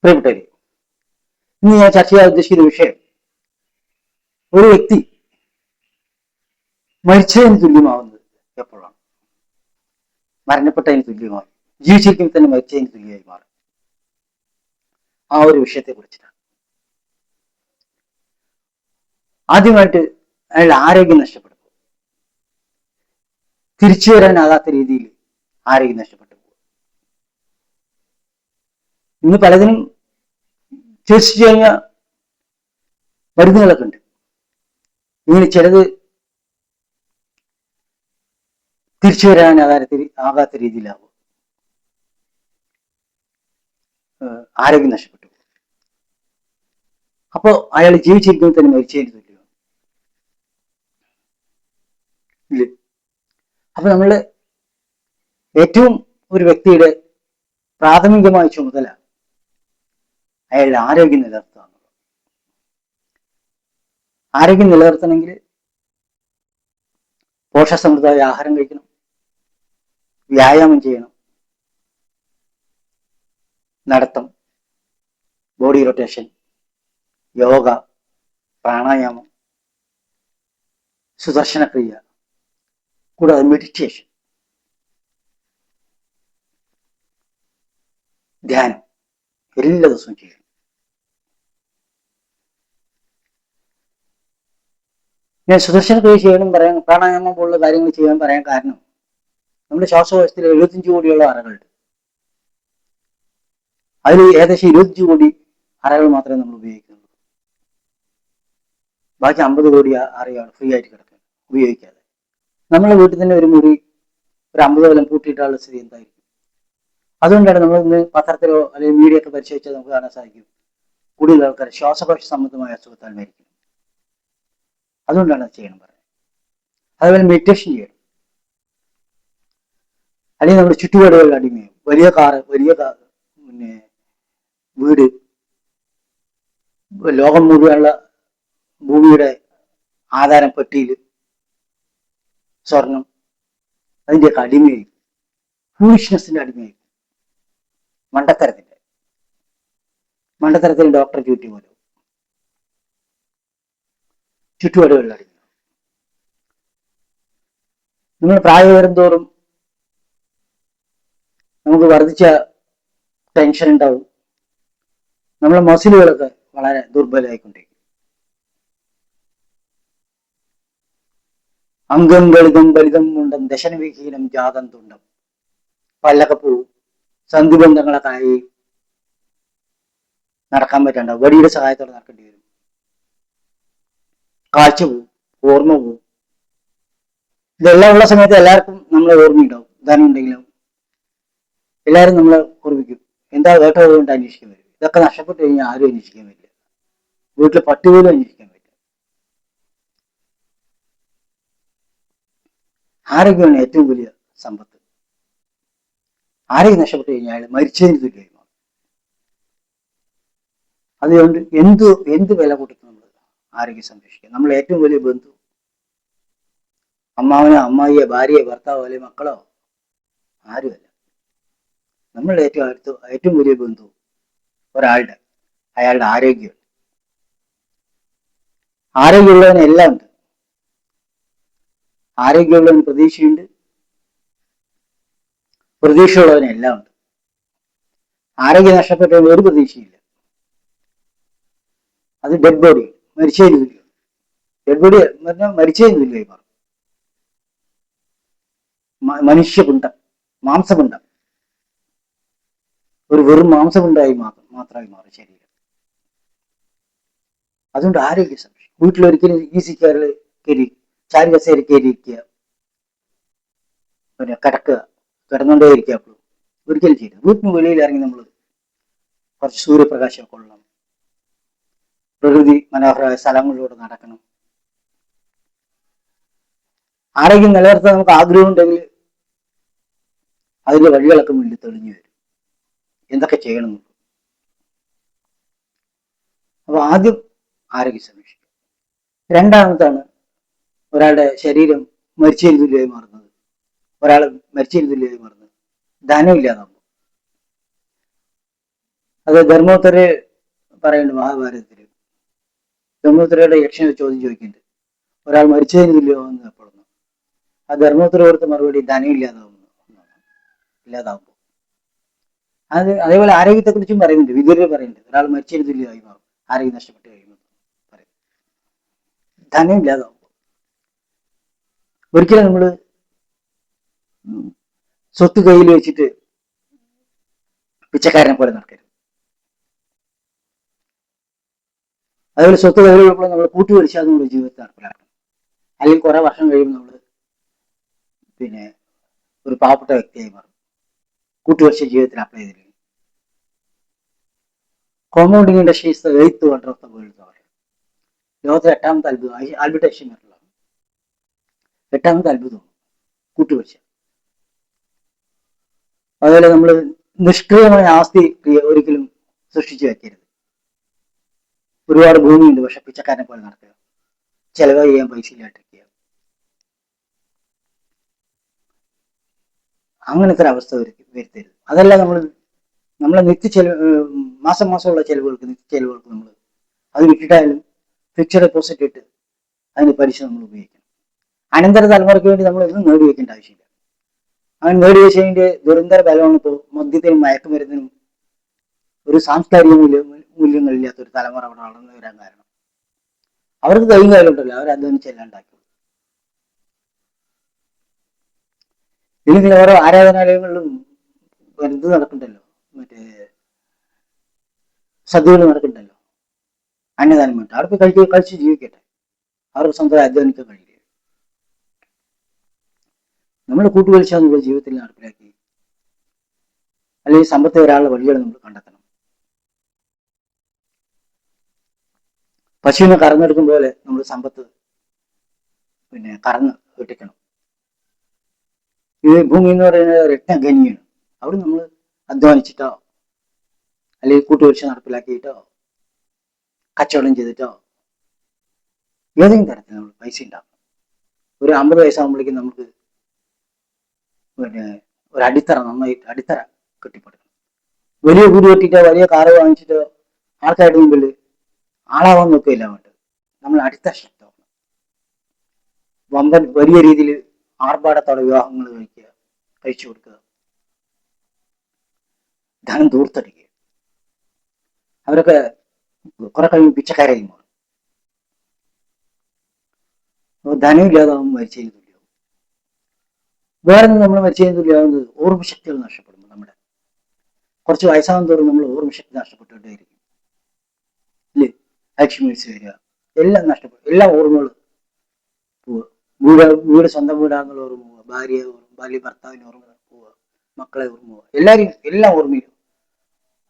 പ്രിയപ്പെട്ടവരെ, ഇന്ന് ഞാൻ ചർച്ച ചെയ്യാൻ ഉദ്ദേശിക്കുന്ന വിഷയം ഒരു വ്യക്തി മരിച്ചതിന് തുല്യമാവുന്നത് എപ്പോഴാണ്, മരണപ്പെട്ടതിന് തുല്യമായി, ജീവിച്ചിരിക്കുമ്പോൾ തന്നെ മരിച്ചതിന് തുല്യമായി മാറും. ആ ഒരു വിഷയത്തെ കുറിച്ചിട്ടാണ്. ആദ്യമായിട്ട് അയാളുടെ ആരോഗ്യം നഷ്ടപ്പെടും. തിരിച്ചു വരാനാകാത്ത രീതിയിൽ ആരോഗ്യം നഷ്ടപ്പെട്ടു പോകും. ഇന്ന് പലതിനും ചികിത്സിച്ചു കഴിഞ്ഞാൽ മരുന്നുകളൊക്കെ ഉണ്ട്. ഇങ്ങനെ ചിലത് തിരിച്ചു വരാനാകാത്ത രീതിയിലാവും, ആരോഗ്യം നഷ്ടപ്പെട്ടു. അപ്പോൾ അയാൾ ജീവിച്ചിരിക്കുമ്പോൾ തന്നെ മരിച്ചതിന് തുല്യമാണ്. ഇല്ലേ? അപ്പൊ നമ്മള് ഏറ്റവും ഒരു വ്യക്തിയുടെ പ്രാഥമികമായ ചുമതല അയാളുടെ ആരോഗ്യം നിലനിർത്തുക എന്നുള്ളത്. ആരോഗ്യം നിലനിർത്തണമെങ്കിൽ പോഷകസമൃദ്ധമായ ആഹാരം കഴിക്കണം, വ്യായാമം ചെയ്യണം, നടത്തം, ബോഡി റൊട്ടേഷൻ, യോഗ, പ്രാണായാമം, സുദർശന ക്രിയ, കൂടാതെ മെഡിറ്റേഷൻ, ധ്യാനം എല്ലാ ദിവസവും ചെയ്യണം. ഞാൻ സുദർശന ക്രിയ ചെയ്യണം പറയാൻ, പ്രാണായാമം പോലുള്ള കാര്യങ്ങൾ ചെയ്യാൻ പറയാൻ കാരണം നമ്മുടെ ശ്വാസകോശത്തിൽ 75 കോടിയുള്ള അറകളുണ്ട്. അതിൽ ഏകദേശം 25 കോടി അറകൾ മാത്രമേ നമ്മൾ ഉപയോഗിക്കുന്നുള്ളൂ. ബാക്കി 50 കോടി അറയാണ് ഫ്രീ ആയിട്ട് കിടക്കുന്നത്, ഉപയോഗിക്കാതെ. നമ്മളെ വീട്ടിൽ തന്നെ ഒരു മുറി ഒരു 50 കൊല്ലം പൂട്ടിയിട്ടാനുള്ള സ്ഥിതി എന്തായിരിക്കും? അതുകൊണ്ടാണ് നമ്മൾ ഇന്ന് പത്രത്തിലോ അല്ലെങ്കിൽ മീഡിയ ഒക്കെ പരിശോധിച്ചാൽ നമുക്ക് കാണാൻ സാധിക്കും, കൂടുതൽ ആൾക്കാർ ശ്വാസകോശ സംബന്ധമായ അസുഖത്താൽ മരിക്കും. അതുകൊണ്ടാണ് അത് ചെയ്യണം പറയുന്നത്. അതുപോലെ മെഡിറ്റേഷൻ ചെയ്യണം. അല്ലെങ്കിൽ നമ്മുടെ ചുറ്റുപാടുകളിൽ അടിമയും, വലിയ കാറ്, പിന്നെ വീട്, ലോകം മുഴുവനുള്ള ഭൂമിയുടെ ആധാരം പെട്ടിയിൽ സ്വർണം, അതിൻ്റെയൊക്കെ അടിമയായി, ഫൂളിഷ്നെസിന്റെ അടിമയായി, മണ്ടത്തരത്തിൽ ഡോക്ടർ ഡ്യൂട്ടി പോലും ചുറ്റുപാടുകളിൽ അടിമ. നമ്മൾ പ്രായം വരുംതോറും നമുക്ക് വർദ്ധിച്ച ടെൻഷൻ ഉണ്ടാവും. നമ്മളെ മസിലുകളൊക്കെ വളരെ ദുർബലമായിക്കൊണ്ടിരിക്കും. അംഗം ഗളിതം ബലിതം മുണ്ടം ദശനവിഹീനം ജാതം തുണ്ടം. പല്ലൊക്കെ പോവും, സന്ധിബന്ധങ്ങളൊക്കെ ആയി നടക്കാൻ പറ്റാണ്ടാവും. വടിയുടെ സഹായത്തോടെ നടക്കേണ്ടി വരും. കാഴ്ച പോവും, ഓർമ്മ പോവും. ഇതെല്ലാം ഉള്ള സമയത്ത് എല്ലാവർക്കും നമ്മളെ ഓർമ്മയുണ്ടാവും. ധനം ഉണ്ടെങ്കിലും എല്ലാവരും നമ്മളെ ഓർമ്മിക്കും. എന്താ കേട്ടോ കൊണ്ട് അന്വേഷിക്കാൻ വരും. ഇതൊക്കെ നഷ്ടപ്പെട്ടു കഴിഞ്ഞാൽ ആരും അന്വേഷിക്കാൻ പറ്റില്ല. വീട്ടിൽ പട്ടി പോലും അന്വേഷിക്കാൻ പറ്റില്ല. ആരോഗ്യമാണ് ഏറ്റവും വലിയ സമ്പത്ത്. ആരോഗ്യം നഷ്ടപ്പെട്ടു കഴിഞ്ഞാൽ മരിച്ചതിന് തുല്യമായി മാറും. അതുകൊണ്ട് എന്ത് വില കൊടുത്ത് നമ്മൾ ആരോഗ്യം സംരക്ഷിക്കുക. നമ്മൾ ഏറ്റവും വലിയ ബന്ധു അമ്മാവനോ അമ്മായിയോ ഭാര്യയോ ഭർത്താവോ അല്ലെങ്കിൽ മക്കളോ ആരുമല്ല. നമ്മളുടെ ഏറ്റവും വലിയ ബന്ധു അയാളുടെ ആരോഗ്യം. ആരോഗ്യമുള്ളവന് എല്ലാം ഉണ്ട്. ആരോഗ്യമുള്ളവന് പ്രതീക്ഷയുണ്ട്, പ്രതീക്ഷയുള്ളവന് എല്ലാം ഉണ്ട്. ആരോഗ്യം നഷ്ടപ്പെട്ടവന് ഒരു പ്രതീക്ഷയില്ല. അത് ഡെഡ് ബോഡി, മരിച്ചതിന് തുല്യം. ഡെഡ് ബോഡി പറഞ്ഞാൽ മരിച്ചതിന് തുല്യമായി മാറും. മനുഷ്യപിണ്ഡം, മാംസപിണ്ഡം, ഒരു വെറും മാംസപിണ്ഡമായി മാത്രമായി മാറും ശരീരം. അതുകൊണ്ട് ആരോഗ്യ സംരക്ഷണം. വീട്ടിലൊരിക്കലും ഈസിക്കാരിൽ കയറി ചാരി കസേര കയറിയിരിക്കുക, പിന്നെ കിടക്കുക, കിടന്നുകൊണ്ടേ ഇരിക്കുക. അപ്പോഴും ഒരിക്കലും ചെയ്യരുത്. വീട്ടിന് വെളിയിൽ ഇറങ്ങി നമ്മൾ കുറച്ച് സൂര്യപ്രകാശം കൊള്ളണം, പ്രകൃതി മനോഹരമായ സ്ഥലങ്ങളിലൂടെ നടക്കണം. ആരോഗ്യം നിലനിർത്താൻ നമുക്ക് ആഗ്രഹം ഉണ്ടെങ്കിൽ അതിന്റെ വഴികളൊക്കെ മുന്നിൽ തെളിഞ്ഞു വരും, എന്തൊക്കെ ചെയ്യണം. അപ്പൊ ആദ്യം ആരോഗ്യം സംരക്ഷിക്കുക. രണ്ടാമത്താണ് ഒരാളുടെ ശരീരം മരിച്ചതിന് തുല്യമായി മാറുന്നത്, ഒരാൾ മരിച്ചതിന് തുല്യമായി മാറുന്നത് ധനം ഇല്ലാതാകുമ്പോൾ. അത് ധർമ്മോത്തര് പറയുന്നുണ്ട് മഹാഭാരതത്തില്. ധർമ്മോത്തരയുടെ യക്ഷനെ ചോദ്യം ചോദിക്കുന്നുണ്ട്, ഒരാൾ മരിച്ചതിന് തുല്യമാകുന്നു എപ്പോഴൊന്നും. ആ ധർമ്മോത്തര കൊടുത്ത മറുപടി ധനം ഇല്ലാതാവുന്നു, ഇല്ലാതാവുമ്പോൾ. അതേപോലെ ആരോഗ്യത്തെ കുറിച്ചും പറയുന്നുണ്ട്, വിദുരർ പറയുന്നുണ്ട് ഒരാൾ മരിച്ചതിന് തുല്യമായി മാറും ആരോഗ്യം നഷ്ടപ്പെട്ട് കഴിയുമ്പോൾ പറയും, ധനം ഇല്ലാതാവുമ്പോൾ. ഒരിക്കലും നമ്മള് സ്വത്ത് കയ്യിൽ വെച്ചിട്ട് പിച്ചക്കാരനെ പോലെ നടക്കരുത്. അതുപോലെ സ്വത്ത് കയ്യിലുള്ളപ്പോൾ നമ്മൾ കൂട്ടുപിടിച്ചാൽ നമ്മുടെ ജീവിതത്തിൽ നടപ്പിലാക്കണം. അല്ലെങ്കിൽ കുറെ വർഷം കഴിയുമ്പോൾ നമ്മൾ പിന്നെ ഒരു പാവപ്പെട്ട വ്യക്തിയായി മാറും, കൂട്ടുപരിച്ച ജീവിതത്തിൽ അപ്ലൈ ചെയ്തില്ലെങ്കിൽ. Compounding industry is the eighth wonder of the world എന്ന് പറയും. ലോകത്തിലെ 8ാമത്തെ അത്ഭുതം ആൽബർട്ട് ഐൻസ്റ്റീൻ പറഞ്ഞതാണ്. 8ാമത്തെ അത്ഭുതം കൂട്ടുപരിച്ച. അതുപോലെ നമ്മൾ നിഷ്ക്രിയമായ ആസ്തി ഒരിക്കലും സൃഷ്ടിച്ചു വെക്കരുത്. ഒരുപാട് ഭൂമിയുണ്ട്, പക്ഷെ പിച്ചക്കാരനെ പോലെ നടക്കുക, ചെലവ് ചെയ്യാൻ പൈസ ഇല്ലാട്ടിരിക്കുക. അങ്ങനത്തെ ഒരു അവസ്ഥ വരുത്തരുത്. അതല്ല നമ്മളെ മാസം മാസമുള്ള ചെലവുകൾക്ക്, നിത്യ ചെലവുകൾക്ക് നമ്മൾ അത് വിട്ടിട്ടായാലും ഫിക്സഡ് ഡെപ്പോസിറ്റ് ഇട്ട് അതിന് പലിശ നമ്മൾ ഉപയോഗിക്കണം. അനന്തര തലമുറയ്ക്ക് വേണ്ടി നമ്മൾ ഒന്നും നേടി വെക്കേണ്ട ആവശ്യമില്ല. അങ്ങനെ നേടി വെച്ചതിന്റെ ദുരന്തര ഫലമാണ് ഇപ്പോൾ മദ്യത്തിനും മയക്കുമരുന്നിനും ഒരു സാംസ്കാരിക മൂല്യങ്ങളില്ലാത്ത ഒരു തലമുറ അവിടെ വളർന്നു വരാൻ കാരണം. അവർക്ക് കൈയും കാലുണ്ടല്ലോ, അവർ അധ്വാനിച്ചെല്ലാം ഉണ്ടാക്കി. ഇല്ലെങ്കിൽ ഓരോ ആരാധനാലയങ്ങളിലും ഇത് നടക്കണ്ടല്ലോ, മറ്റേ സദ്യകൾ നടക്കണ്ടല്ലോ, അന്നദാനം വേണ്ട, അവിടെ കഴിച്ച് ജീവിക്കട്ടെ, അവർക്ക് സ്വന്തം അധ്വാനിക്കാൻ കഴിയില്ല. നമ്മൾ കൂട്ടുപലിശ നമ്മുടെ ജീവിതത്തിൽ നടപ്പിലാക്കി, അല്ലെങ്കിൽ സമ്പത്ത് വരാനുള്ള വഴികൾ നമ്മൾ കണ്ടെത്തണം. പശുവിനെ കറന്നെടുക്കും പോലെ നമ്മൾ സമ്പത്ത് കറന്ന് വെട്ടിക്കണം. ഈ ഭൂമി എന്ന് പറയുന്നത് രത്നഖനിയാണ്. അവിടെ നമ്മൾ അധ്വാനിച്ചിട്ടോ അല്ലെങ്കിൽ കൂട്ടുപലിശ നടപ്പിലാക്കിയിട്ടോ കച്ചവടം ചെയ്തിട്ടോ ഏതെങ്കിലും തരത്തിൽ നമ്മൾ പൈസ ഉണ്ടാക്കണം. ഒരു 50 വയസ്സാകുമ്പോഴേക്കും നമുക്ക് ഒരു നന്നായിട്ട് അടിത്തറ കെട്ടിപ്പടുക്കണം. വലിയ വീട് കെട്ടിട്ടോ വലിയ കാറ് വാങ്ങിച്ചിട്ടോ ആൾക്കാരുടെ മുമ്പിൽ ആളാവാൻ നോക്കുകയില്ല വേണ്ടത്. നമ്മൾ അടിത്തറ ശക്തമാണ്. വലിയ രീതിയിൽ ആർഭാടത്തോടെ വിവാഹങ്ങൾ കഴിച്ചു കൊടുക്കുക, ധനം ദൂർത്തടിക്കുക. അവരൊക്കെ കുറെ കഴിയും പിച്ചക്കാരായി മാറും. ധനം ഇല്ലാതാവും, മരിച്ചതിന് തുല്യമാവും. വേറെ നമ്മൾ മരിച്ചതിന് തുല്യമാവുന്നത് ഓർമ്മശക്തികൾ നഷ്ടപ്പെടുന്നു. നമ്മുടെ കുറച്ച് വയസ്സാകും തോറും നമ്മൾ ഓർമ്മശക്തി നഷ്ടപ്പെട്ടുകൊണ്ടേയിരിക്കും. ഇല്ലേ? അൽഷിമേഴ്സ് വരിക, എല്ലാം നഷ്ടപ്പെടും. എല്ലാ ഓർമ്മകളും പോവുക. വീട് സ്വന്തം വീടാന്നുള്ള ഓർമ്മ പോവുക, ഭാര്യ ഭർത്താവിന് ഓർമ്മ പോവുക, മക്കളെ ഓർമ്മ പോവുക, എല്ലാം ഓർമ്മയിലും.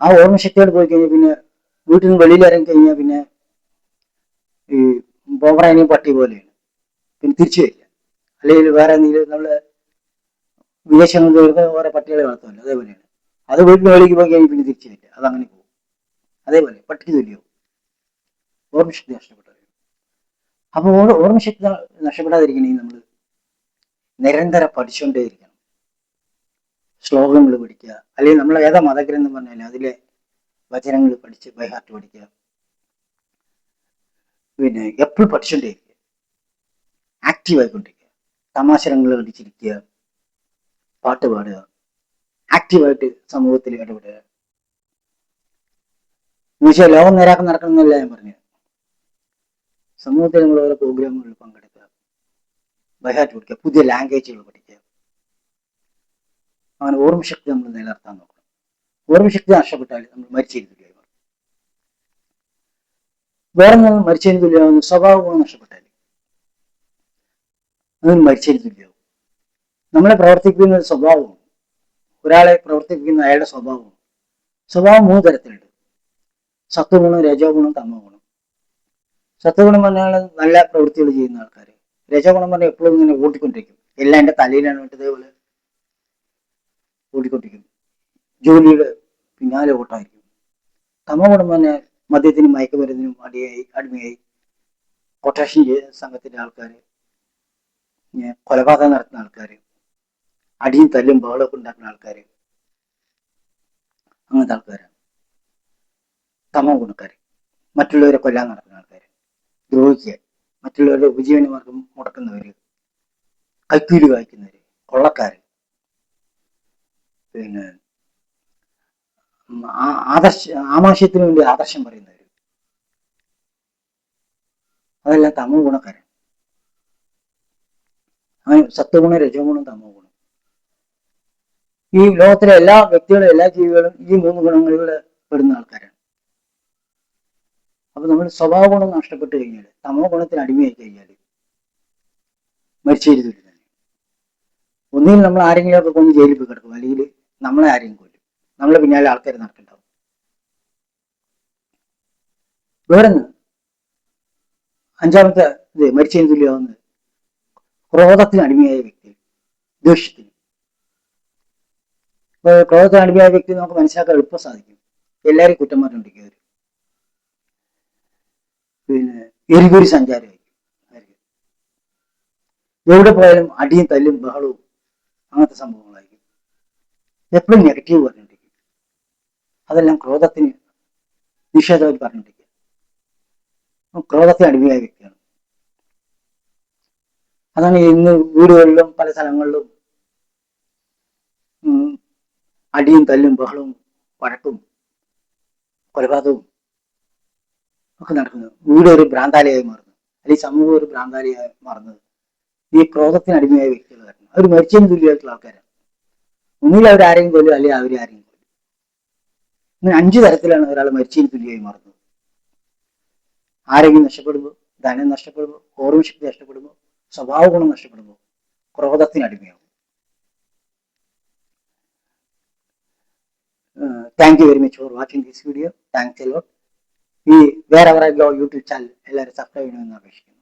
ആ ഓർമ്മശക്തിയോട് പോയി കഴിഞ്ഞാൽ പിന്നെ വീട്ടിൽ നിന്ന് വെളിയിൽ ഇറങ്ങി കഴിഞ്ഞാൽ പിന്നെ ഈ പോമറാനിയൻ പട്ടി പോലെയാണ്, പിന്നെ തിരിച്ചു വരില്ല. അല്ലെങ്കിൽ വേറെ എന്തെങ്കിലും നമ്മള് വിദേശങ്ങളിൽ ഓരോ പട്ടികളെ വളർത്തുമല്ലോ, അതേപോലെയാണ്. അത് വീട്ടിൽ വെളിക്ക് പോയി കഴിഞ്ഞാൽ പിന്നെ തിരിച്ചു വരില്ല, അതങ്ങനെ പോകും. അതേപോലെ പട്ടിക്ക് തുല്യവും ഓർമ്മശക്തി നഷ്ടപ്പെട്ടു. അപ്പൊ ഓർമ്മശക്തി നഷ്ടപ്പെടാതിരിക്കണമെങ്കിൽ നമ്മൾ നിരന്തരം പഠിച്ചുകൊണ്ടേയിരിക്കണം. ശ്ലോകങ്ങൾ പഠിക്കുക, അല്ലെങ്കിൽ നമ്മൾ ഏതാ മതഗ്രന്ഥം പറഞ്ഞാലും അതിലെ വചനങ്ങൾ പഠിച്ച് ബൈഹാർട്ട് പഠിക്കുക. എപ്പോഴും പഠിച്ചുകൊണ്ടേയിരിക്കുക, ആക്റ്റീവ് ആയിക്കൊണ്ടിരിക്കുക. തമാശരങ്ങൾ അടിച്ചിരിക്കുക, പാട്ട് പാടുക, ആക്റ്റീവായിട്ട് സമൂഹത്തിൽ ഇടപെടുക. എന്നുവെച്ചാൽ ലോകം നേരാക്കാൻ നടക്കണമെന്നല്ല ഞാൻ പറഞ്ഞത്. സമൂഹത്തിൽ നമ്മൾ ഓരോ പ്രോഗ്രാമുകളിൽ പങ്കെടുക്കുക, ബൈഹാർട്ട് പഠിക്കുക, പുതിയ ലാംഗ്വേജുകൾ പഠിക്കുക. അങ്ങനെ ഓർമ്മശക്തി നമ്മൾ നിലനിർത്താൻ നോക്കണം. ഓർമ്മശക്തി നഷ്ടപ്പെട്ടാൽ നമ്മൾ മരിച്ചതിന് തുല്യമായി മാറും. വേറെ മരിച്ചതിന് തുല്യമാകുന്ന സ്വഭാവങ്ങൾ നഷ്ടപ്പെട്ടാൽ അത് മരിച്ചതിന് തുല്യമാകും. നമ്മളെ പ്രവർത്തിക്കുന്ന സ്വഭാവവും ഒരാളെ പ്രവർത്തിപ്പിക്കുന്ന അയാളുടെ സ്വഭാവവും. സ്വഭാവം 3 തരത്തിലുണ്ട്: സത്വഗുണം, രജോ ഗുണം, തമോ ഗുണം. സത്വഗുണം പറഞ്ഞാൽ നല്ല പ്രവൃത്തികൾ ചെയ്യുന്ന ആൾക്കാർ. രജോ ഗുണം പറഞ്ഞാൽ എപ്പോഴും ഇങ്ങനെ ഓടിക്കൊണ്ടിരിക്കും, എല്ലാം എൻ്റെ തലയിലാണ് വേണ്ടത്, ഇതേപോലെ ഓടിക്കൊണ്ടിരിക്കും, ജോലിയുടെ പിന്നാലെ ഓട്ടമായിരിക്കും. തമോ ഗുണം പറഞ്ഞാൽ മദ്യത്തിനും മയക്കുമരുന്നിനും അടിമയായി കൊട്ടേഷൻ സംഘത്തിന്റെ ആൾക്കാർ, കൊലപാതകം നടത്തുന്ന ആൾക്കാർ, അടിയും തല്ലും ബഹളമൊക്കെ ഉണ്ടാക്കുന്ന ആൾക്കാർ, അങ്ങനത്തെ ആൾക്കാരാണ്. തമോ ഗുണക്കാർ, മറ്റുള്ളവരെ കൊല്ലാൻ നടക്കുന്ന ആൾക്കാർ, ദ്രോഹിക്കുക, മറ്റുള്ളവരുടെ ഉപജീവന മാർഗം മുടക്കുന്നവര്, കൈക്കൂലി വായിക്കുന്നവര്, കൊള്ളക്കാര്, പിന്നെ ആമാശയത്തിന് വേണ്ടി ആദർശം പറയുന്നവര്, അതെല്ലാം തമോ ഗുണക്കാരൻ. അങ്ങനെ സത്വഗുണം, രജോഗുണം, തമോ ഗുണം. ഈ ലോകത്തിലെ എല്ലാ വ്യക്തികളും എല്ലാ ജീവികളും ഈ 3 ഗുണങ്ങളിൽ പെടുന്ന ആൾക്കാരാണ്. അപ്പൊ നമ്മൾ സ്വഭാവ ഗുണം നഷ്ടപ്പെട്ട് കഴിഞ്ഞാൽ, തമോ ഗുണത്തിന് അടിമയായി കഴിഞ്ഞാൽ മരിച്ചേരി തുല്യം തന്നെ. ഒന്നിൽ നമ്മൾ ആരെങ്കിലും ഒക്കെ കൊണ്ട് ജയിലിൽ പോയി കിടക്കും, അല്ലെങ്കിൽ നമ്മളെ ആരെങ്കിലും കൊല്ലും, നമ്മളെ പിന്നാലെ ആൾക്കാർ നടക്കുന്നുണ്ടാവും. വേറൊന്ന്, അഞ്ചാമത്തെ ഇത് മരിച്ചേരി തുല്യമാവുന്നത് ക്രോധത്തിന് അടിമയായ വ്യക്തി, ദേഷ്യത്തിന്. ക്രോധത്തിന് അടിമയായ വ്യക്തി നമുക്ക് മനസ്സിലാക്കാൻ എളുപ്പം സാധിക്കും. എല്ലാവരും കുറ്റം പറഞ്ഞുകൊണ്ടിരിക്കുക, പിന്നെ എരിപൊരി സഞ്ചാരമായിരിക്കും. എവിടെ പോയാലും അടിയും തല്ലും ബഹളവും അങ്ങനത്തെ സംഭവങ്ങളായിരിക്കും. എപ്പോഴും നെഗറ്റീവ് പറഞ്ഞുകൊണ്ടിരിക്കും. അതെല്ലാം ക്രോധത്തിന് നിഷേധമായി പറഞ്ഞുകൊണ്ടിരിക്കുക. ക്രോധത്തിന് അടിമയായ വ്യക്തിയാണ്. അതാണ് ഇന്ന് വീടുകളിലും പല സ്ഥലങ്ങളിലും അടിയും തല്ലും ബഹളവും വഴക്കും കൊലപാതകവും ഒക്കെ നടക്കുന്നത്. വീട് ഒരു ഭ്രാന്താലയമായി മാറുന്നു, അല്ലെങ്കിൽ സമൂഹം ഒരു ഭ്രാന്താലയമായി മാറുന്നത് ഈ ക്രോധത്തിന് അടിമയായ വ്യക്തികൾ കാരണം. അവർ മരിച്ചതിന് തുല്യമായിട്ടുള്ള ആൾക്കാരാണ്. ഒന്നുകിൽ അവർ ആരെയും കൊല്ലും, അല്ലെങ്കിൽ അവർ ആരെയും കൊല്ലും. ഇങ്ങനെ 5 തരത്തിലാണ് ഒരാൾ മരിച്ചതിന് തുല്യമായി മാറുന്നത്. ആരെങ്കിലും നഷ്ടപ്പെടുമ്പോൾ, ധനം നഷ്ടപ്പെടുമ്പോൾ, ഓർമ്മശക്തി നഷ്ടപ്പെടുമ്പോൾ, സ്വഭാവ ഗുണം നഷ്ടപ്പെടുമ്പോൾ, ക്രോധത്തിന് അടിമയാവും. Thank you very much for watching this video. Thanks a lot. ഈ wherever I go YouTube channel എല്ലാവരും സബ്സ്ക്രൈബ് ചെയ്യണമെന്ന് അപേക്ഷിക്കുന്നു.